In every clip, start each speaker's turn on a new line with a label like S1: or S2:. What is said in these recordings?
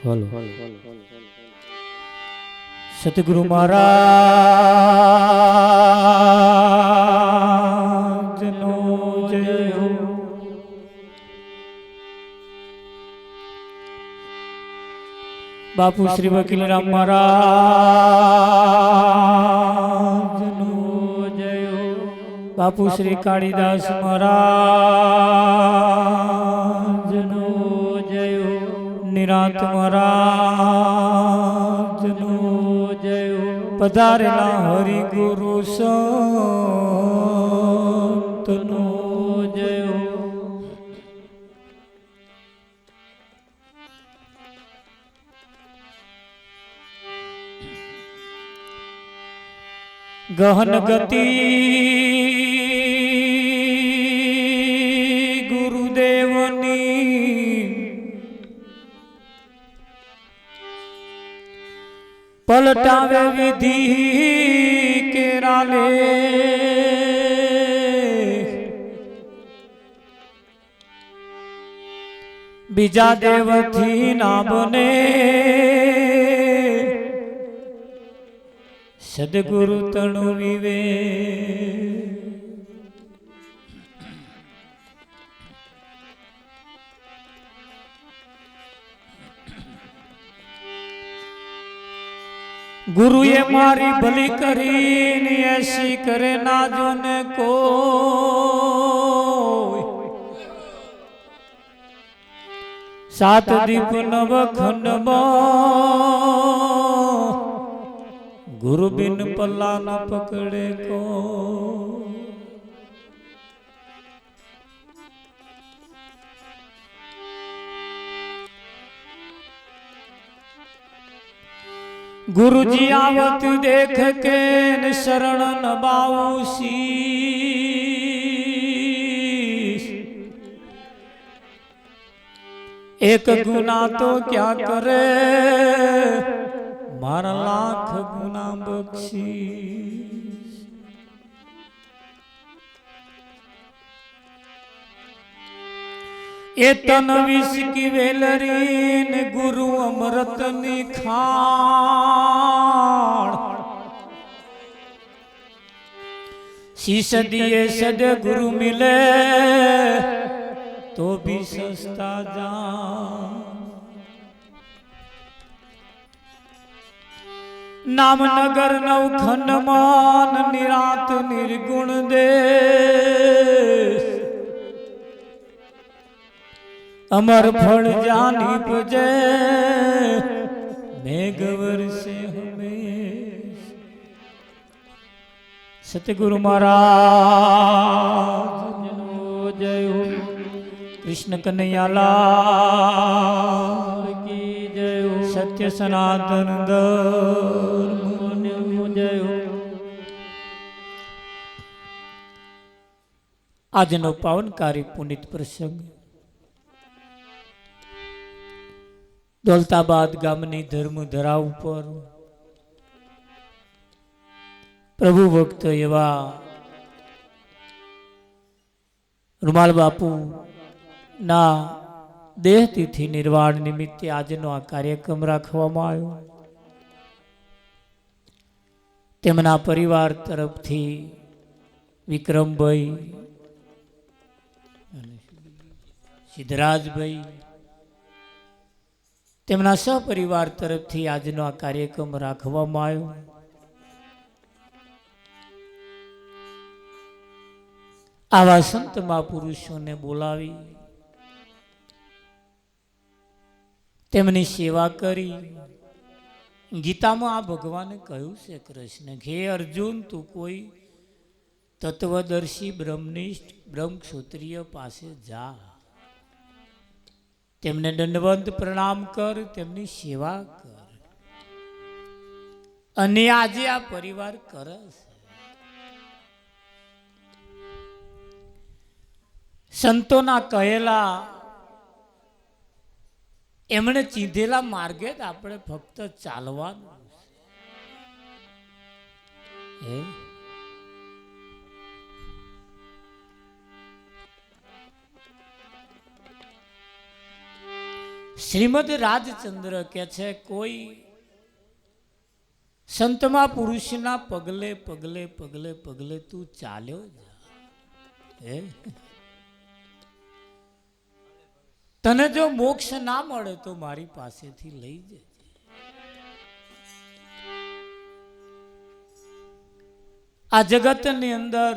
S1: Hello Satguru મહારાજ નો જય હો। બાપુ શ્રી વકીલ રામ મહારાજ નો જય હો। બાપુ શ્રી કાળીદાસ મહારાજ નો જય હો। નિરાંત મહારાજ નો જય હો। પધારેલા હરિ ગુરુ સંત નો જય હો। ગહન ગતિ ગુરુદેવની પલટાવે વિધિ કેરાલે બીજા દેવથી ના બને સદગુરુ તણુ વિવે। ગુરુએ મારી ભલી કરીને એસી કરે ના જોને કોઈ। સાત દીપ નવ ખંડમાં ગુરુ બિન પલ્લા ના પકડે કો। गुरुजी आवत देख के शरण नबाऊ शीश। एक गुना तो क्या करे मारा लाख गुना बख्शीश। ए तन विष की वेलरीन गुरु अमृत निखाण। शीश दिए सद गुरु मिले तो भी सस्ता जान। નામનગર નવખંડમાન નિરાત નિર્ગુણ દેશ અમર ફળ જાની પજે મેઘ વર્ષે હમેશ સતગુરુ મહારાજ જય હો કૃષ્ણ કનૈયાલાલ કી જય હો સત્ય સનાતન ધર્મ જય હો। આજનો પાવનકારી પુનિત પ્રસંગ દોલતાબાદ ગામની ધર્મધરા ઉપર પ્રભુ ભક્ત એવા રૂમાલ બાપુ ના દેહતિથિ નિર્વાણ નિમિત્તે આજનો આ કાર્યક્રમ રાખવામાં આવ્યો। તેમના પરિવાર તરફથી વિક્રમભાઈ, સિદ્ધરાજભાઈ, તેમના સહપરિવાર તરફથી આજનો આ કાર્યક્રમ રાખવામાં આવ્યો। આવા સંત મહાપુરુષોને બોલાવી તેમની સેવા કરી। ગીતામાં આ ભગવાને કહ્યું છે કૃષ્ણ કે હે અર્જુન, તું કોઈ તત્વદર્શી બ્રહ્મનિષ્ઠ બ્રહ્મક્ષત્રિય પાસે જા, તેમને દંડવત પ્રણામ કર, તેમની સેવા કર। અને આજે આ પરિવાર કરે છે। સંતોના કહેલા એમણે ચીધેલા માર્ગે જ આપણે ફક્ત ચાલવાનું છે। શ્રીમદ રાજચંદ્ર કે છે કોઈ સંતમાં પુરુષના પગલે પગલે પગલે પગલે તું ચાલ્યો જા, તને જો મોક્ષ ના મળે તો મારી પાસેથી લઈ જજે। આ જગતની અંદર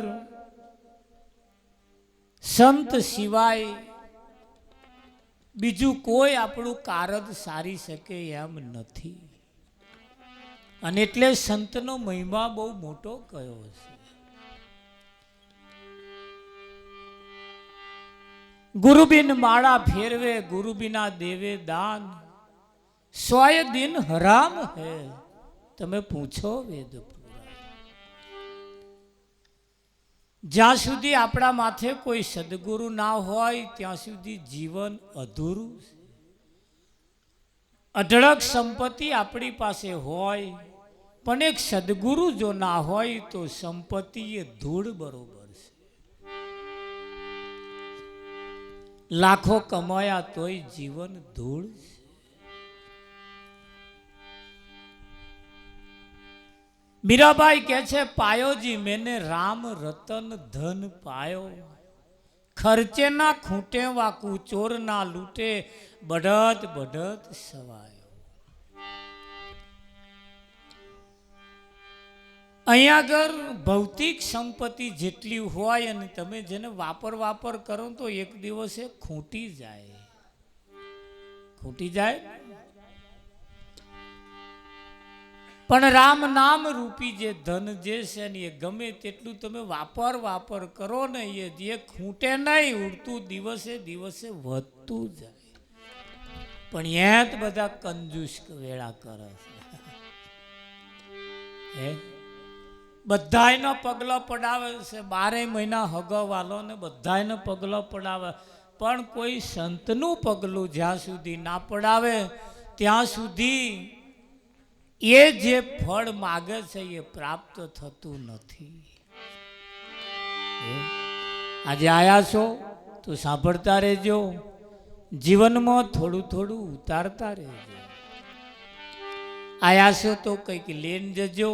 S1: સંત સિવાય બીજું કોઈ આપણું કારજ સારી શકે એમ નથી। અને એટલે સંતનો મહિમા બહુ મોટો કયો છે। ગુરુબિન માળા ફેરવે, ગુરુબિના દેવે દાન, સોય દિન હરામ હે, તમે પૂછો વેદ પુરાણ। જ્યાં સુધી આપણા માથે કોઈ સદગુરુ ના હોય ત્યાં સુધી જીવન અધૂરું છે। અઢળક સંપત્તિ આપણી પાસે હોય પણ એક સદગુરુ જો ના હોય તો સંપત્તિ એ ધૂળ બરોબર છે। લાખો કમાયા તોય જીવન ધૂળ છે। મીરાબાઈ કહે છે પાયો જી મેને રામ રતન ધન પાયો, ખર્ચે ના ખૂટે વાકુ ચોર ના લૂટે, બઢત બઢત સવાયો। અહીંયા આગળ ભૌતિક સંપત્તિ જેટલી હોય અને તમે જેને વાપર કરો તો એક દિવસે ખૂટી જાય, ખૂટી જાય। પણ રામ નામ રૂપી જે ધન જે છે ને એ ગમે તેટલું તમે વાપર કરો ને એ ખૂટે નહીં, ઉડતું દિવસે દિવસે વધતું જાય। પણ એ જ બધા કંજૂસ વેળા કરે છે। બધાયનો પગલો પડાવે છે, 12 મહિના હગવાલો ને બધાયનો પગલો પડાવે, પણ કોઈ સંતનું પગલું જ્યાં સુધી ના પડાવે ત્યાં સુધી એ જે ફળ માગે છે એ પ્રાપ્ત થતું નથી। આજે આયા છો તો સાંભળતા રહેજો, જીવનમાં થોડું થોડું ઉતારતા રહેજો। આયા છો તો કંઈક લઈને જજો,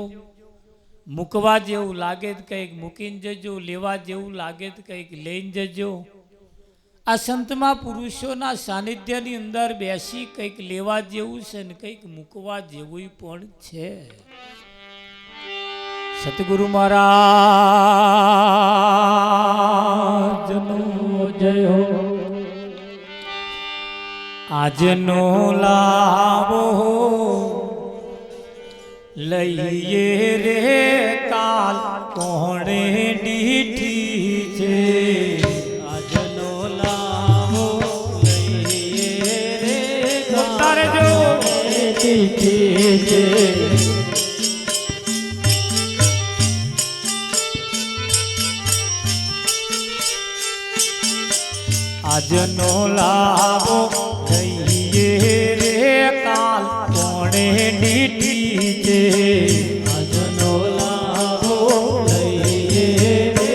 S1: મૂકવા જેવું લાગે તો કંઈક મૂકીને જજો, લેવા જેવું લાગે તો કંઈક લઈને જજો। આ સંતમાં પુરુષોના સાનિધ્યની અંદર બેસી કંઈક લેવા જેવું છે ને કંઈક મૂકવા જેવું પણ છે. સતગુરુ મહારાજનો જય હો. આજનો લાવો લઈએ રે કાલ કોણે દીઠી છે. આજનો લાવો લઈએ રે કાલ દીઠી છે. આજનો લાવો લઈએ રે કાલ કોણે દીઠી છે. આજનો લાવો લઈએ રે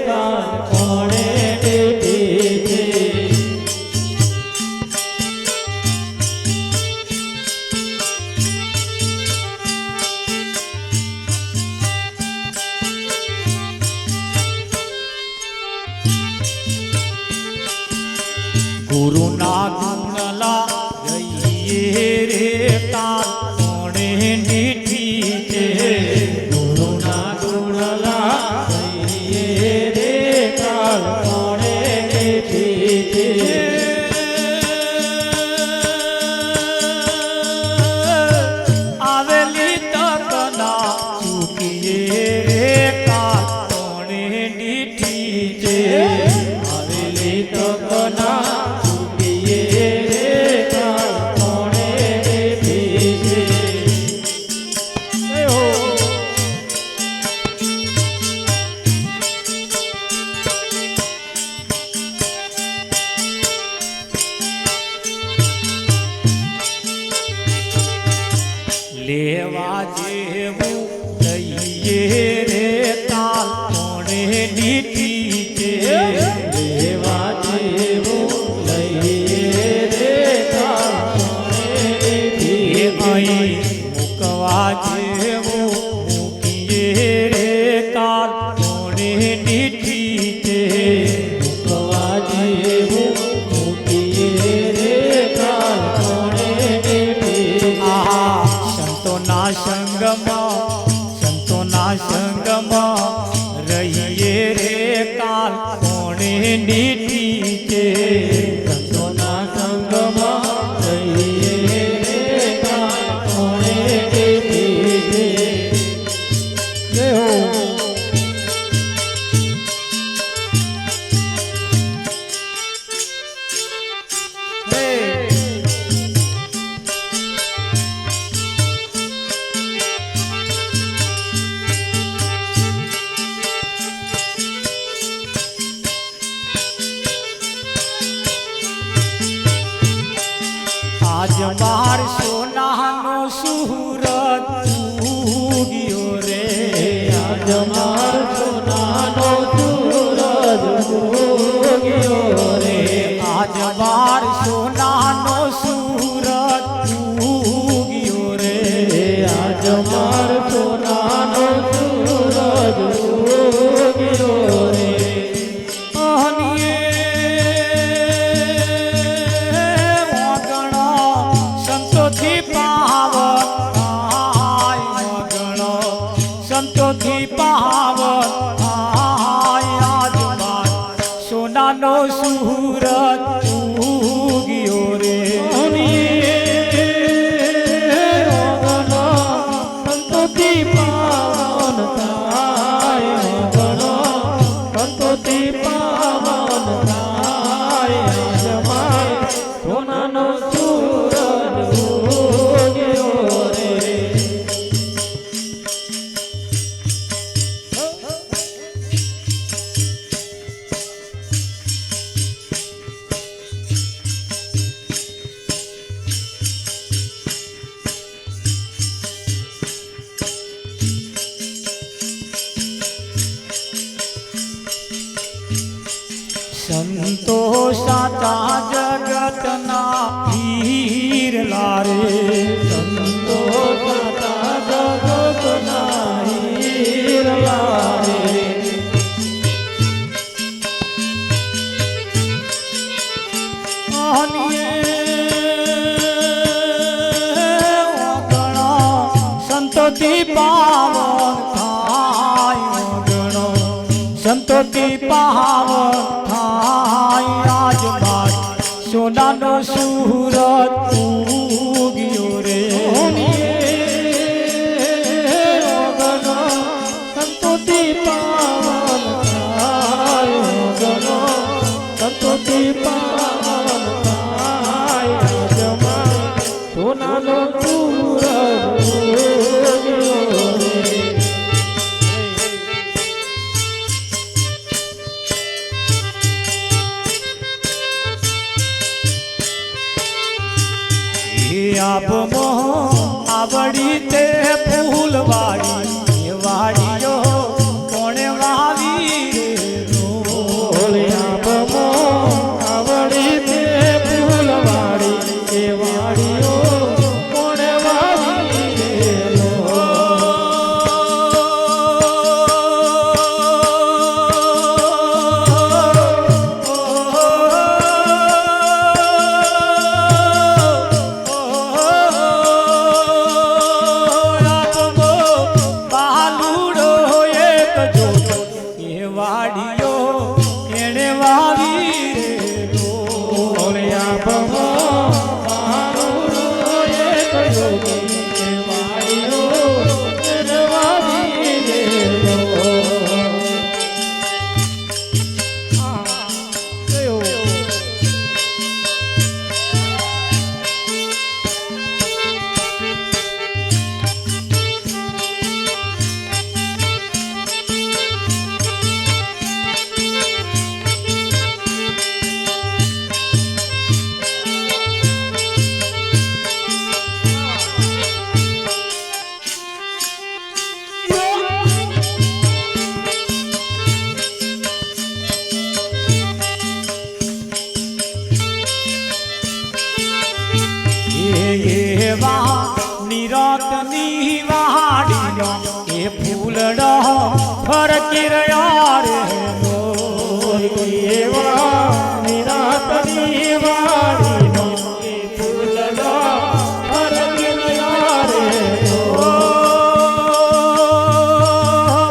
S1: કાલ કોણે દીઠી છે. ગુરુના ગુણલા ગઈએ રે કાલ કોણે દીઠી છે. ગુરુના ગુણલા ગઈએ રે કાલ કોણે દીઠી છે. આવેલી તકના ચૂકીએ રે કાલ કોણે દીઠી છે. આવેલી તકના લેવા જેવું લઈએ રે કાલ કોણે દીઠી છે. લેવા જેવું લઈએ રે કાલ કોણે દીઠી છે. અહીં મૂકવા જેવું મૂકીએ રે કાલ કોણે દીઠી છે. મૂકવા જેવું મૂકીએ રે કાલ કોણે દીઠી છે. સંતોના સંગમાં રહીએ રે કાલ કોણે દીઠી છે. સંતોના સંગમાં રહીએ રે કાલ કોણે દીઠી છે. જય હો. આજ બાર સોનાનો સૂરજ ઉગ્યો રે. આજ બાર સોનાનો સૂરજ ઉગ્યો રે. આજ બાર સોનાનો સૂરજ ઉગ્યો રે. આજ બાર સોનાનો સૂરજ ઉગ્યો રે. સંતોથી પાવન આજ બાર સોનાનો સૂરજ ઉગ્યો રે. સંતોથી પાવન થાય સંતોથી પાવન થાય. આજ બાર સોનાનો સૂરજ ઉગ્યો રે. સંતો સાચા જગતના હીરલા રે. સંતો સાચા જગતના હીરલા રે. પાવન થાય ગણો સંતોથી પાવન થાય આજમાં સોનાનો સૂરજ ઉગ્યો રે સંતોથી પાવન થાય ગણો સંતોથી પાવન થાય આજમાં સોનાનો સૂરજ આપમો આવડી તે ફૂલવાડી વાડીઓ કોણે વાવી આપમો આવડી તે ફૂલવાડી વાડીઓ કોણે વાવી નિરાતની વાડીનો એ ફૂલડો ફરકી રહ્યા રે નિરાતની વાડીનો એ ફૂલડો ફરકી રહ્યા રે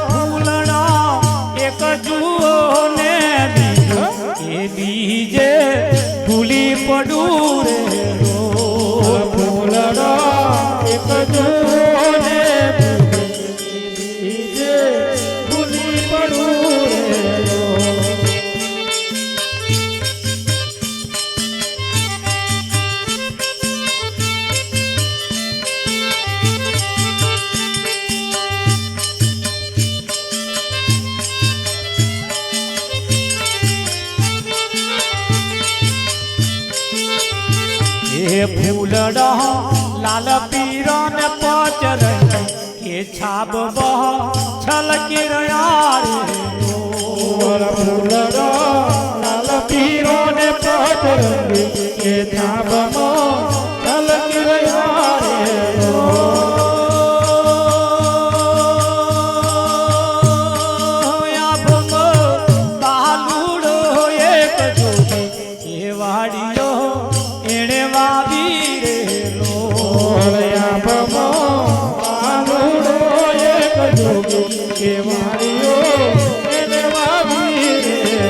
S1: ફૂલડા એક જુઓ ને બીજો એ બીજે ભૂલી પડું રે ફૂલડા લાલ પીરો ને પચર કે છાબ છલકી રહ્યા રે ફૂલડા લાલ પીરો ને પચર કે છાબ છલકી રહ્યા રે બાલુડો એક જોડી એ વાડીઓ એણે વાવી રે કે વાડીઓ એને વાવી રે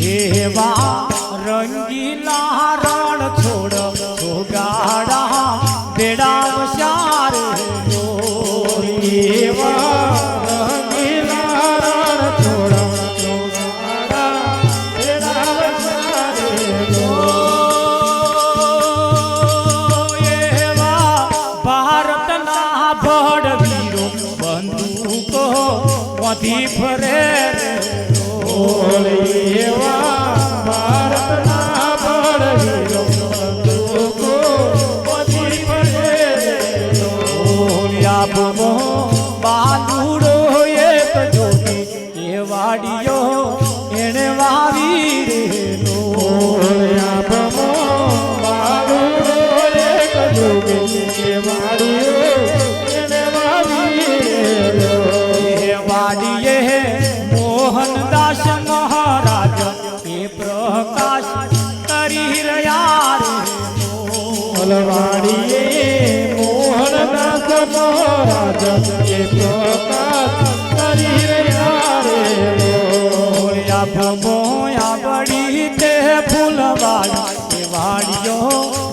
S1: એવા રંગીલા રણ છોડ ગાડા બેડા શાર એવા રંગીલા રણ છોડ ગાડા બેડા એવા ભારતના ભડવીરો બંદૂકો મથી ફરે એવા ભારતના ભડવીરો બંદૂકો મથી ફરે વાડીઓ એને વાવી રે લોયા ભમો વાડું એક જોગે કે વાડીઓ એને વાવી રે એ વાડીએ મોહનદાસ મહારાજ એ પ્રકાશ કરી રહ્યા રે વાડીએ મોહનદાસ મહારાજ એ પ્રકાશ કરી રહ્યા રે આ ભમોયા બળી તે ફૂલવાડી એ વાડીઓ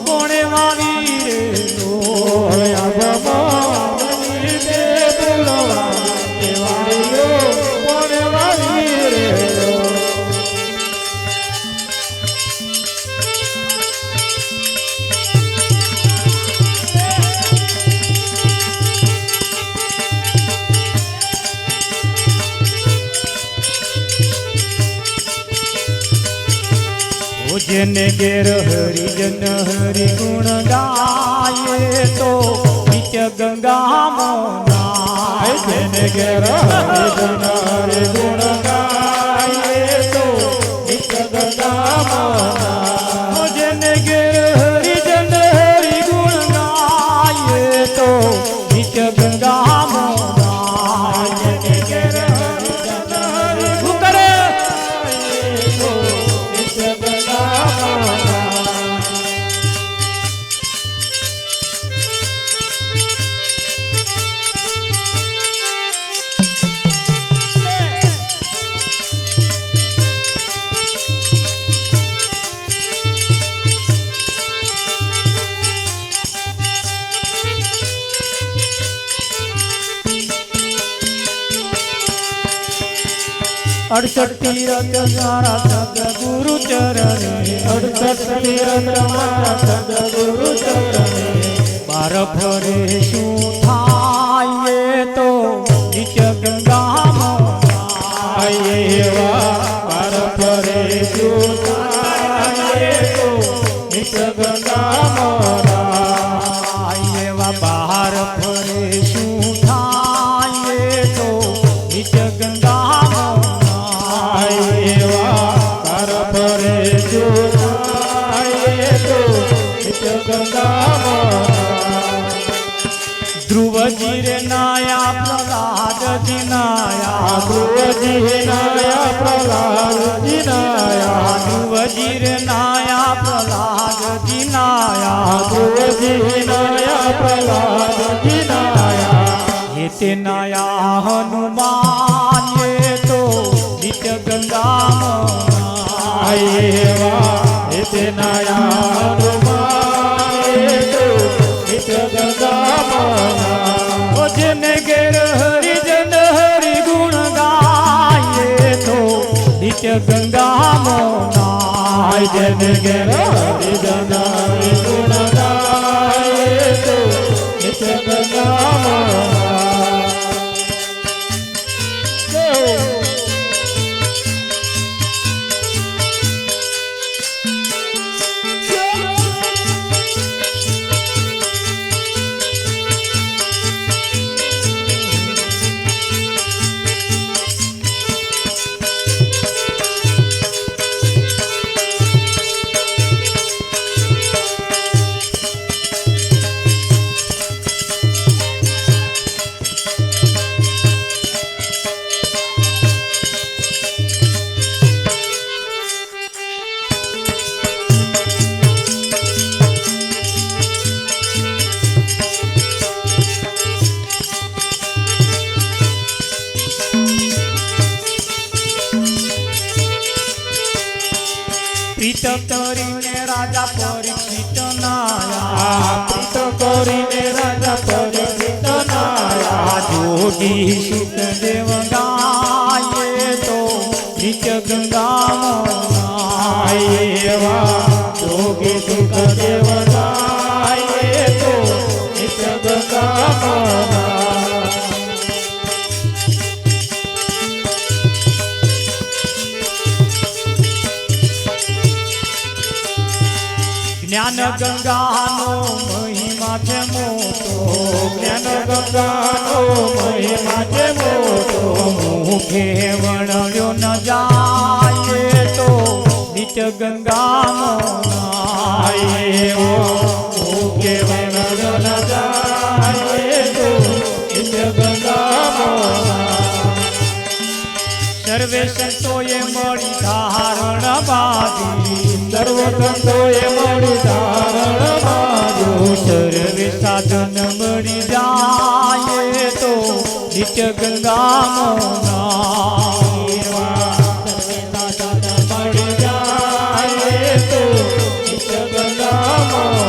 S1: કોણે વાવી રે આ ભમોયા તે ફૂલવાડી એ વાડીઓ કોણે વાવી રે જેને ઘેર હરિજન હરિ ગુણ ગાય તો નિત્ય ગંગામાં નાય જેને ઘેર હરિજન હરિ ગુણ ગાય તો નિત્ય ગંગામાં નાય જેને ઘેર હરિજન હરિ ગુણ ગાય તો નિત્ય ગંગામાં નાય જેને ઘેર હરિજન હરિ ગુણ ગાય તો નિત્ય अड़सठ तीरथ मारा सदगुरु चरणे 68 तीरथ मारा सदगुरु चरणे बार फरे शू थाये तो नित्य गंगाમાં નાય बार फरे शू थाये तो नित्य गंगाમાં नाय बार फरे शू थाये तो नित्य गंगाમાં ध्रुवजी रे नाया प्रहलाद जी नाया ध्रुवजी रे नाया प्रहलाद जी नाया ध्रुवजी रे नाया प्रहलाद जी नाया ध्रुवजी रे नाया प्रहलाद जी नाया ये ते नाया हनुमान ये तो नित्य गंगाમાં नाय ते नाया हनुमान ये तो नित्य गंगाમાં नाय जेने घेर हरिजन हरि गुण गाये तो नित्य गंगाમાં नाय जेने घेर हरिजन हरि गुण गाये तो नित्य गंगाમાં પ્રીત કરીને રાજા પરીક્ષિત નાયા પ્રીત કરીને રાજા પરીક્ષિત નાયા જોગી સુખદેવ ગાયે તો નિત્ય ગંગામાં નાય જોગી સુખદેવ ગાયે તો નિત્ય ગંગામાં જ્ઞાન ગંગાનો મહિમા છે મોટો જ્ઞાન ગંગાનો મહિમા છે મોટો મુખે વર્ણવ્યો ન જાય તો નિત ગંગામાં નાય મુખે વર્ણવ્યો ન જાય તો નિત ગંગામાં સર્વે સંતોએ મળી ધારણ બાંધી
S2: સર્વ સંતોએ મળી ધારણ બાંધ્યું
S1: સર્વે સાધન મળી જાય તો નિત્ય ગંગામાં નાય
S2: સર્વે સાધન મળી જાય તો નિત્ય ગંગામાં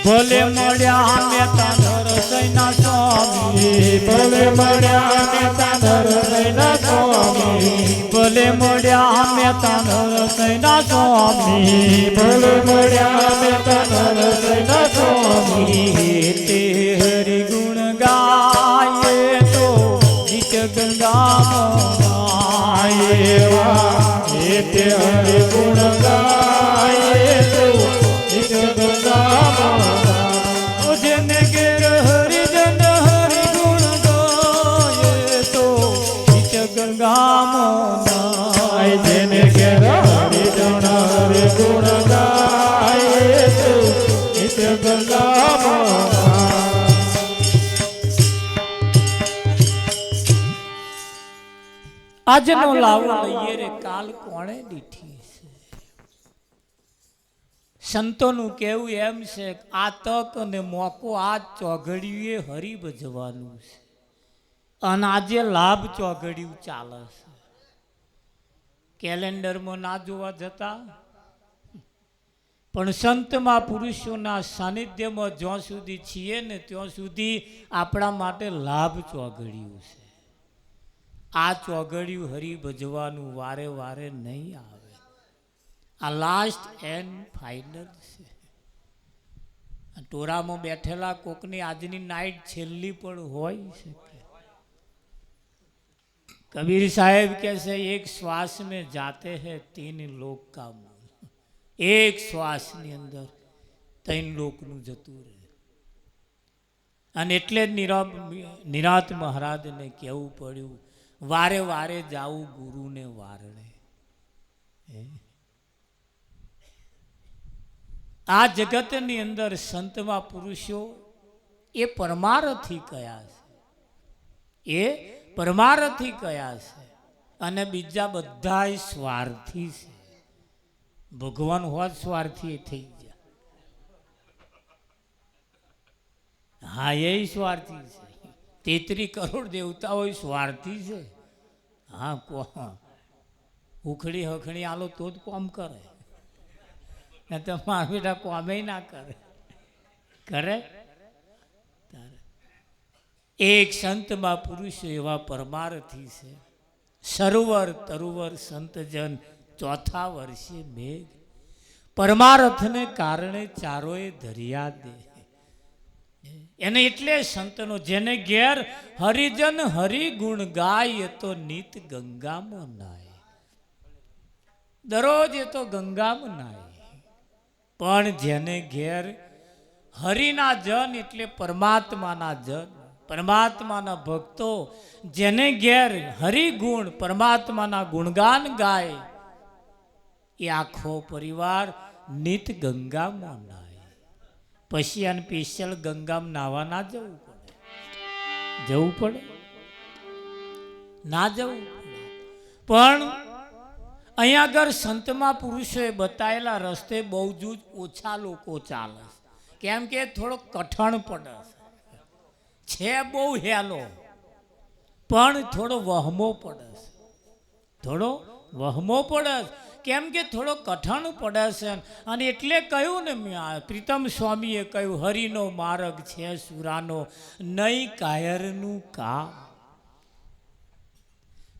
S1: ભલે મળ્યા મહેતા નરસૈના સ્વામી
S2: ભલે મળ્યા નેતા નરસૈના સ્વામી
S1: ભલે મળ્યા મહેતા નરસૈના સ્વામી
S2: ભલે મળ્યા નેતા નરસૈના સ્વામી
S1: તે હરિ ગુણ ગાય તો નિત્ય ગંગામાં નાય
S2: તે હરિ ગુણ ગાય તો નિત્ય ગંગામાં
S1: જેને ઘેર હરિજન હરિ ગુણ ગાય તો નિત્ય ગંગામાં નાય
S2: જેને ઘેર હરિજન હરિ ગુણ ગાય તો નિત્ય ગંગામાં
S1: આજનો લાવો લઈએ રે કાલ કોણે દીઠી છે સંતોનું કેવું એમ છે આ તક અને મોકો આ ચોઘડિયું એ હરી ભજવાનું છે અને આજે લાભ ચોઘડિયું ચાલે છે કેલેન્ડરમાં ના જોવા જતા પણ સંતમાં પુરુષોના સાનિધ્યમાં જ્યાં સુધી છીએ ને ત્યાં સુધી આપણા માટે લાભ ચોઘડિયું છે આ ચોઘડિયું હરી ભજવાનું વારે વારે નહીં આવે આ લાસ્ટ એન્ડ ફાઇનલ છે ટોરામાં બેઠેલા કોકની આજની નાઇટ છેલ્લી પણ હોય શકે કબીર સાહેબ કહે એક શ્વાસ में जाते हैं 3 लोक का मूल એક શ્વાસની અંદર 3 લોકનું જતું રહે અને એટલે નિરાત મહારાજને કહેવું પડ્યું વારે વારે જાવું ગુરુને વારણે આ જગતની અંદર સંતમાં પુરુષો એ પરમારથી કયા છે એ પરમારથી કયા છે અને બીજા બધા સ્વાર્થી છે ભગવાન હોત સ્વાર્થી થઈ ગયા હા એ સ્વાર્થી છે 33 કરોડ દેવતાઓ સ્વાર્થી છે હા ઉખડી હખડી આલો તો જ કોમ કરે ને તો મારા બેટા કોમે ના કરે કરે એક સંતમાં પુરુષો એવા પરમારથી છે સરોવર તરુવર સંતજન ચોથા વર્ષે મેઘ પરમારથને કારણે ચારોએ ધર્યા દે એને એટલે સંતનો જેને ઘેર હરિજન હરિગુણ ગાય તો નિત ગંગામાં નાય દરરોજ એ તો ગંગામાં નાય પણ જેને ઘેર હરિના જન એટલે પરમાત્માના જન પરમાત્માના ભક્તો જેને ઘેર હરિગુણ પરમાત્માના ગુણગાન ગાય એ આખો પરિવાર નિત ગંગામાં નાય પછી આને સ્પેશિયલ ગંગામાં નાવા ના જવું પડે ના જવું પડે પણ અહીંયા આગળ સંતમાં પુરુષોએ બતાવેલા રસ્તે બહુ જ ઓછા લોકો ચાલે કેમ કે થોડો કઠણ પડે છે બહુ હેલો પણ થોડો વહમો પડે કેમ કે થોડો કઠણ પડે છે અને એટલે કહ્યું ને પ્રીતમ સ્વામીએ કહ્યું હરિનો માર્ગ છે સુરાનો નહીં કાયરનું કામ